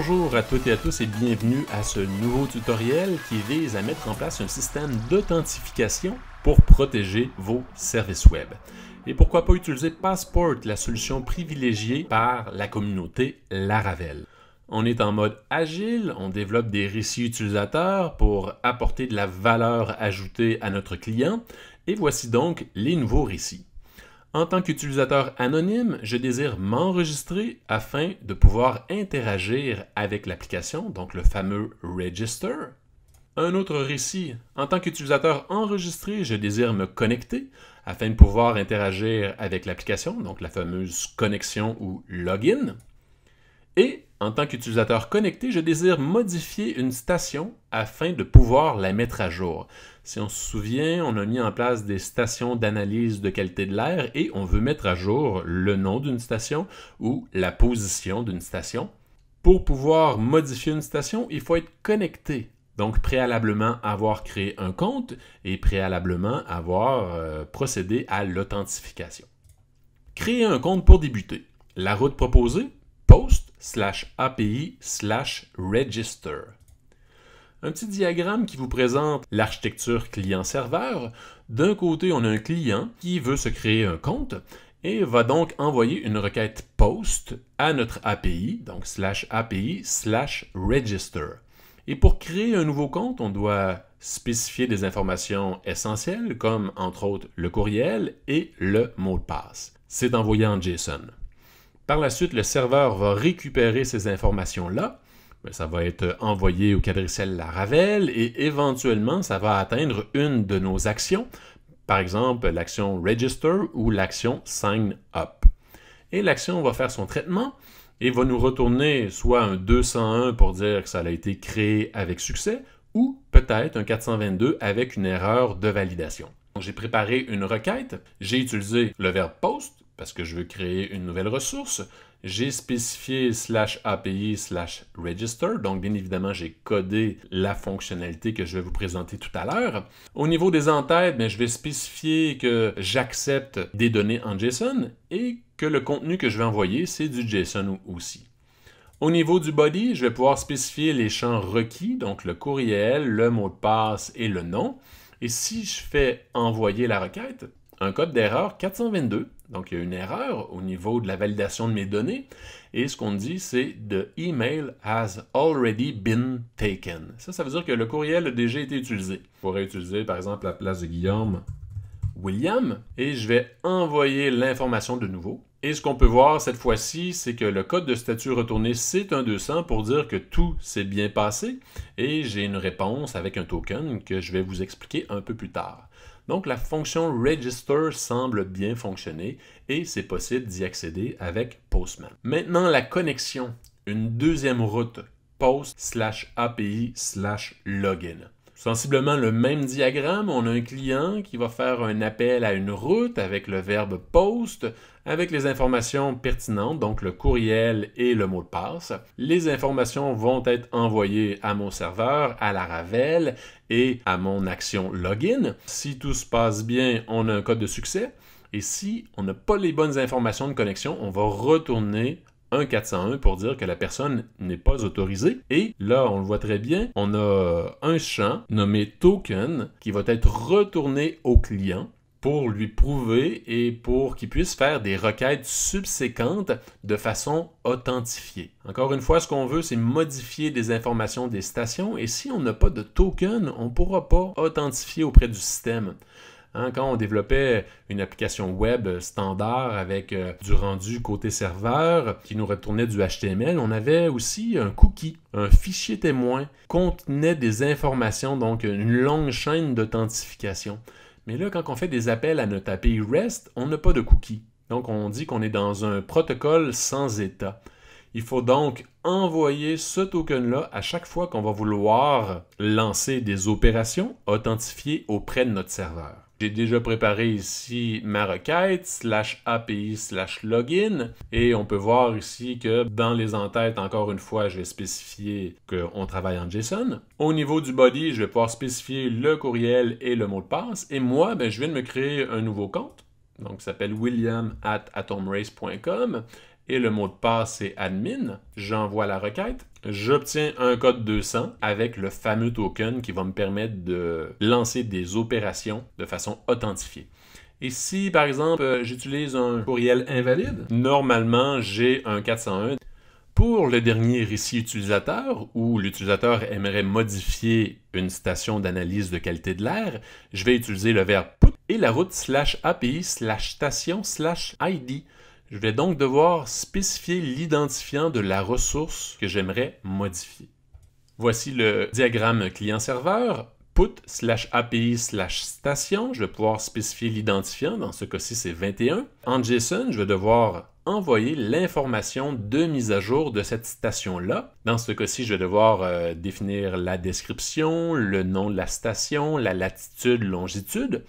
Bonjour à toutes et à tous et bienvenue à ce nouveau tutoriel qui vise à mettre en place un système d'authentification pour protéger vos services web. Et pourquoi pas utiliser Passport, la solution privilégiée par la communauté Laravel. On est en mode agile, on développe des récits utilisateurs pour apporter de la valeur ajoutée à notre client et voici donc les nouveaux récits. En tant qu'utilisateur anonyme, je désire m'enregistrer afin de pouvoir interagir avec l'application, donc le fameux Register. Un autre récit, en tant qu'utilisateur enregistré, je désire me connecter afin de pouvoir interagir avec l'application, donc la fameuse connexion ou login. Et en tant qu'utilisateur connecté, je désire modifier une station afin de pouvoir la mettre à jour. Si on se souvient, on a mis en place des stations d'analyse de qualité de l'air et on veut mettre à jour le nom d'une station ou la position d'une station. Pour pouvoir modifier une station, il faut être connecté. Donc, préalablement avoir créé un compte et préalablement avoir procédé à l'authentification. Créer un compte pour débuter. La route proposée, post/API/register. Un petit diagramme qui vous présente l'architecture client-serveur. D'un côté, on a un client qui veut se créer un compte et va donc envoyer une requête POST à notre API, donc /API/register. Et pour créer un nouveau compte, on doit spécifier des informations essentielles comme entre autres le courriel et le mot de passe. C'est envoyé en JSON. Par la suite, le serveur va récupérer ces informations-là. Ça va être envoyé au quadriciel Laravel et éventuellement, ça va atteindre une de nos actions, par exemple l'action Register ou l'action Sign Up. Et l'action va faire son traitement et va nous retourner soit un 201 pour dire que ça a été créé avec succès ou peut-être un 422 avec une erreur de validation. J'ai préparé une requête, j'ai utilisé le verbe POST parce que je veux créer une nouvelle ressource. J'ai spécifié /API/register, donc bien évidemment, j'ai codé la fonctionnalité que je vais vous présenter tout à l'heure. Au niveau des entêtes, je vais spécifier que j'accepte des données en JSON et que le contenu que je vais envoyer, c'est du JSON aussi. Au niveau du body, je vais pouvoir spécifier les champs requis, donc le courriel, le mot de passe et le nom. Et si je fais envoyer la requête, un code d'erreur 422, donc il y a une erreur au niveau de la validation de mes données, et ce qu'on dit, c'est « The email has already been taken ». Ça veut dire que le courriel a déjà été utilisé. Je pourrais utiliser, par exemple, à la place de Guillaume, William, et je vais envoyer l'information de nouveau. Et ce qu'on peut voir cette fois-ci, c'est que le code de statut retourné, c'est un 200 pour dire que tout s'est bien passé, et j'ai une réponse avec un token que je vais vous expliquer un peu plus tard. Donc, la fonction Register semble bien fonctionner et c'est possible d'y accéder avec Postman. Maintenant, la connexion, une deuxième route, post/API/login. Sensiblement le même diagramme, on a un client qui va faire un appel à une route avec le verbe POST, avec les informations pertinentes, donc le courriel et le mot de passe. Les informations vont être envoyées à mon serveur, à Laravel et à mon action login. Si tout se passe bien, on a un code de succès. Et si on n'a pas les bonnes informations de connexion, on va retourner un 401 pour dire que la personne n'est pas autorisée. Et là, on le voit très bien, on a un champ nommé token qui va être retourné au client pour lui prouver et pour qu'il puisse faire des requêtes subséquentes de façon authentifiée. Encore une fois, ce qu'on veut, c'est modifier des informations des stations et si on n'a pas de token, on ne pourra pas authentifier auprès du système. Quand on développait une application web standard avec du rendu côté serveur qui nous retournait du HTML, on avait aussi un cookie, un fichier témoin, contenait des informations, donc une longue chaîne d'authentification. Mais là, quand on fait des appels à notre API REST, on n'a pas de cookie. Donc, on dit qu'on est dans un protocole sans état. Il faut donc envoyer ce token-là à chaque fois qu'on va vouloir lancer des opérations authentifiées auprès de notre serveur. J'ai déjà préparé ici ma requête /API/login et on peut voir ici que dans les entêtes, encore une fois, je vais spécifier qu'on travaille en JSON. Au niveau du body, je vais pouvoir spécifier le courriel et le mot de passe. Et moi, je viens de me créer un nouveau compte. Donc, il s'appelle william@atomrace.com et le mot de passe, c'est admin. J'envoie la requête j'obtiens un code 200 avec le fameux token qui va me permettre de lancer des opérations de façon authentifiée. Et si, par exemple, j'utilise un courriel invalide, normalement, j'ai un 401. Pour le dernier récit utilisateur, où l'utilisateur aimerait modifier une station d'analyse de qualité de l'air, je vais utiliser le verbe put et la route /API/station/ID. Je vais donc devoir spécifier l'identifiant de la ressource que j'aimerais modifier. Voici le diagramme client-serveur. Put/API/station, je vais pouvoir spécifier l'identifiant, dans ce cas-ci c'est 21. En JSON, je vais devoir envoyer l'information de mise à jour de cette station-là. Dans ce cas-ci, je vais devoir définir la description, le nom de la station, la latitude, longitude.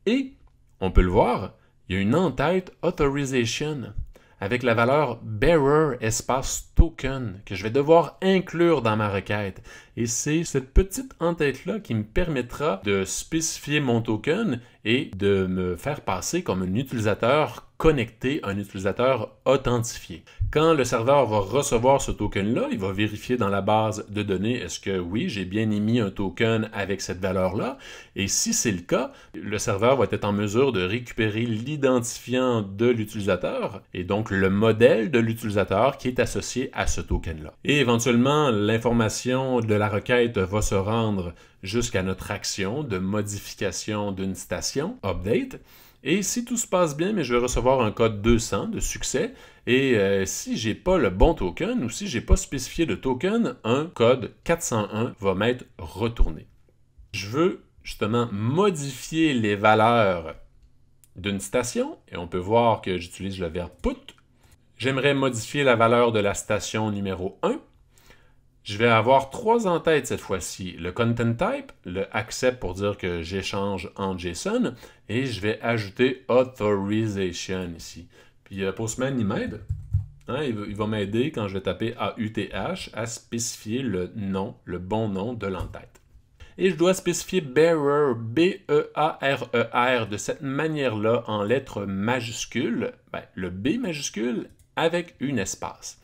Et, on peut le voir, il y a une en-tête authorization avec la valeur bearer espace token que je vais devoir inclure dans ma requête. Et c'est cette petite en-tête-là qui me permettra de spécifier mon token et de me faire passer comme un utilisateur connecté, un utilisateur authentifié. Quand le serveur va recevoir ce token-là, il va vérifier dans la base de données est-ce que oui, j'ai bien émis un token avec cette valeur-là. Et si c'est le cas, le serveur va être en mesure de récupérer l'identifiant de l'utilisateur et donc le modèle de l'utilisateur qui est associé à ce token-là. Et éventuellement, l'information de la requête va se rendre jusqu'à notre action de modification d'une station, update. Et si tout se passe bien, mais je vais recevoir un code 200 de succès. Et si je n'ai pas le bon token ou si je n'ai pas spécifié de token, un code 401 va m'être retourné. Je veux justement modifier les valeurs d'une station. Et on peut voir que j'utilise le verbe put. J'aimerais modifier la valeur de la station numéro 1. Je vais avoir trois en-têtes cette fois-ci. Le content type, le accept pour dire que j'échange en JSON, et je vais ajouter authorization ici. Puis Postman, il m'aide. Hein, il va m'aider quand je vais taper AUTH à spécifier le nom, le bon nom de l'en-tête. Et je dois spécifier bearer, B-E-A-R-E-R, de cette manière-là en lettres majuscules, le B majuscule avec une espace.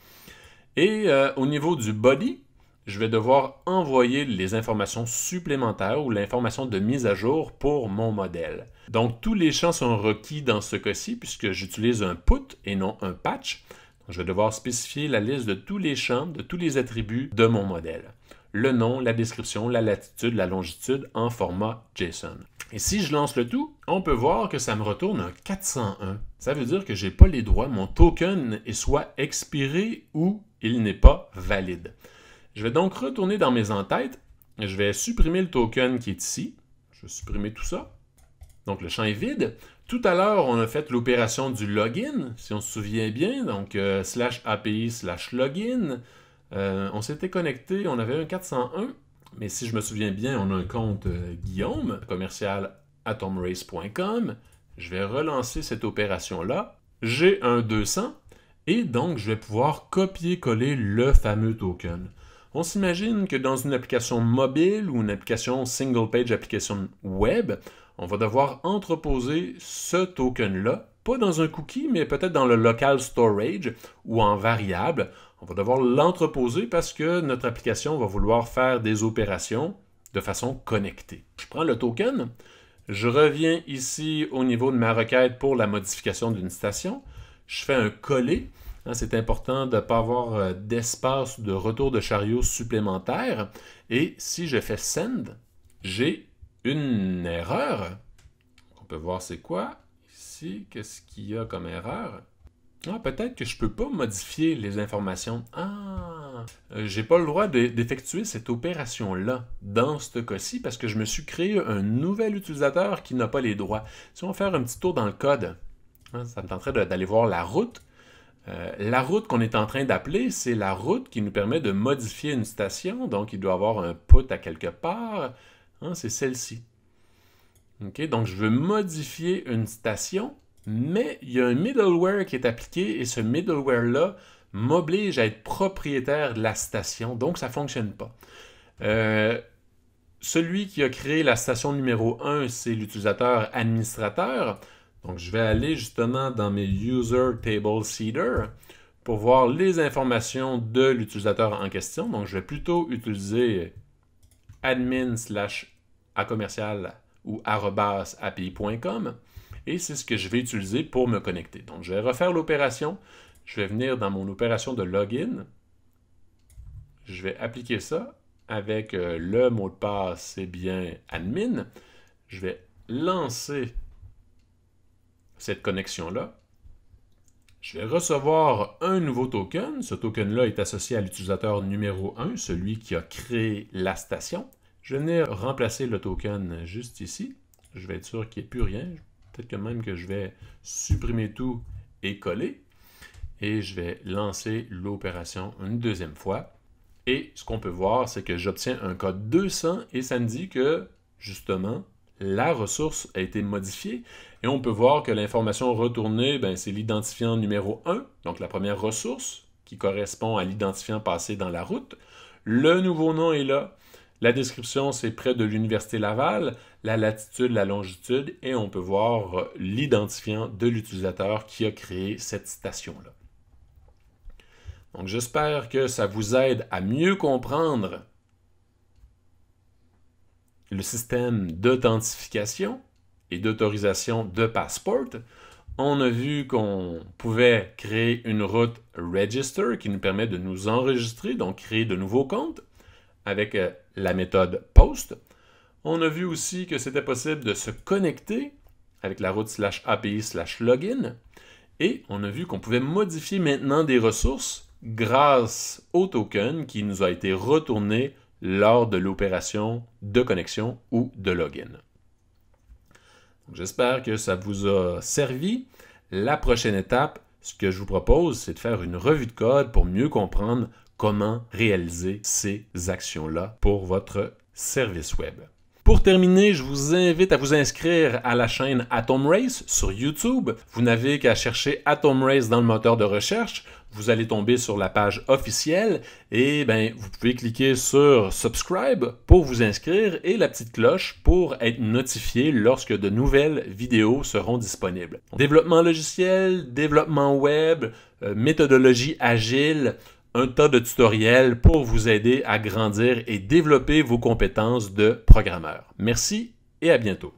Et au niveau du body, je vais devoir envoyer les informations supplémentaires ou l'information de mise à jour pour mon modèle. Donc, tous les champs sont requis dans ce cas-ci puisque j'utilise un put et non un patch. Donc, je vais devoir spécifier la liste de tous les champs, de tous les attributs de mon modèle. Le nom, la description, la latitude, la longitude en format JSON. Et si je lance le tout, on peut voir que ça me retourne un 401. Ça veut dire que je n'ai pas les droits, mon token est soit expiré ou il n'est pas valide. Je vais donc retourner dans mes en-têtes. Je vais supprimer le token qui est ici. Je vais supprimer tout ça. Donc, le champ est vide. Tout à l'heure, on a fait l'opération du login, si on se souvient bien. Donc, /API/login. On s'était connecté, on avait un 401. Mais si je me souviens bien, on a un compte Guillaume, commercial@atomrace.com. Je vais relancer cette opération-là. J'ai un 200. Et donc, je vais pouvoir copier-coller le fameux token. On s'imagine que dans une application mobile ou une application single-page application web, on va devoir entreposer ce token-là, pas dans un cookie, mais peut-être dans le local storage ou en variable. On va devoir l'entreposer parce que notre application va vouloir faire des opérations de façon connectée. Je prends le token, je reviens ici au niveau de ma requête pour la modification d'une station, je fais un coller. C'est important de ne pas avoir d'espace de retour de chariot supplémentaire. Et si je fais send, j'ai une erreur. On peut voir c'est quoi. Ici, qu'est-ce qu'il y a comme erreur? Peut-être que je ne peux pas modifier les informations. Je n'ai pas le droit d'effectuer cette opération-là dans ce cas-ci parce que je me suis créé un nouvel utilisateur qui n'a pas les droits. Si on va faire un petit tour dans le code, ça me tenterait d'aller voir la route. La route qu'on est en train d'appeler, c'est la route qui nous permet de modifier une station. Donc, il doit y avoir un put à quelque part. C'est celle-ci. Okay, donc, je veux modifier une station, mais il y a un middleware qui est appliqué et ce middleware-là m'oblige à être propriétaire de la station. Donc, ça ne fonctionne pas. Celui qui a créé la station numéro 1, c'est l'utilisateur administrateur. Donc, je vais aller justement dans mes User Table Seeder pour voir les informations de l'utilisateur en question. Donc, je vais plutôt utiliser admin/acommercial ou @api.com et c'est ce que je vais utiliser pour me connecter. Donc, je vais refaire l'opération. Je vais venir dans mon opération de login. Je vais appliquer ça avec le mot de passe, c'est bien admin. Je vais lancer cette connexion-là. Je vais recevoir un nouveau token. Ce token-là est associé à l'utilisateur numéro 1, celui qui a créé la station. Je vais venir remplacer le token juste ici. Je vais être sûr qu'il n'y ait plus rien. Peut-être que même que je vais supprimer tout et coller. Et je vais lancer l'opération une deuxième fois. Et ce qu'on peut voir, c'est que j'obtiens un code 200 et ça me dit que, justement, la ressource a été modifiée. Et on peut voir que l'information retournée, c'est l'identifiant numéro 1, donc la première ressource, qui correspond à l'identifiant passé dans la route. Le nouveau nom est là. La description, c'est près de l'Université Laval, la latitude, la longitude, et on peut voir l'identifiant de l'utilisateur qui a créé cette station-là. Donc, j'espère que ça vous aide à mieux comprendre le système d'authentification et d'autorisation de Passport. On a vu qu'on pouvait créer une route Register qui nous permet de nous enregistrer, donc créer de nouveaux comptes avec la méthode Post. On a vu aussi que c'était possible de se connecter avec la route /API/login. Et on a vu qu'on pouvait modifier maintenant des ressources grâce au token qui nous a été retourné lors de l'opération de connexion ou de login. J'espère que ça vous a servi. La prochaine étape, ce que je vous propose, c'est de faire une revue de code pour mieux comprendre comment réaliser ces actions-là pour votre service web. Pour terminer, je vous invite à vous inscrire à la chaîne Atom Race sur YouTube. Vous n'avez qu'à chercher Atom Race dans le moteur de recherche. Vous allez tomber sur la page officielle et vous pouvez cliquer sur Subscribe pour vous inscrire et la petite cloche pour être notifié lorsque de nouvelles vidéos seront disponibles. Développement logiciel, développement web, méthodologie agile, un tas de tutoriels pour vous aider à grandir et développer vos compétences de programmeur. Merci et à bientôt.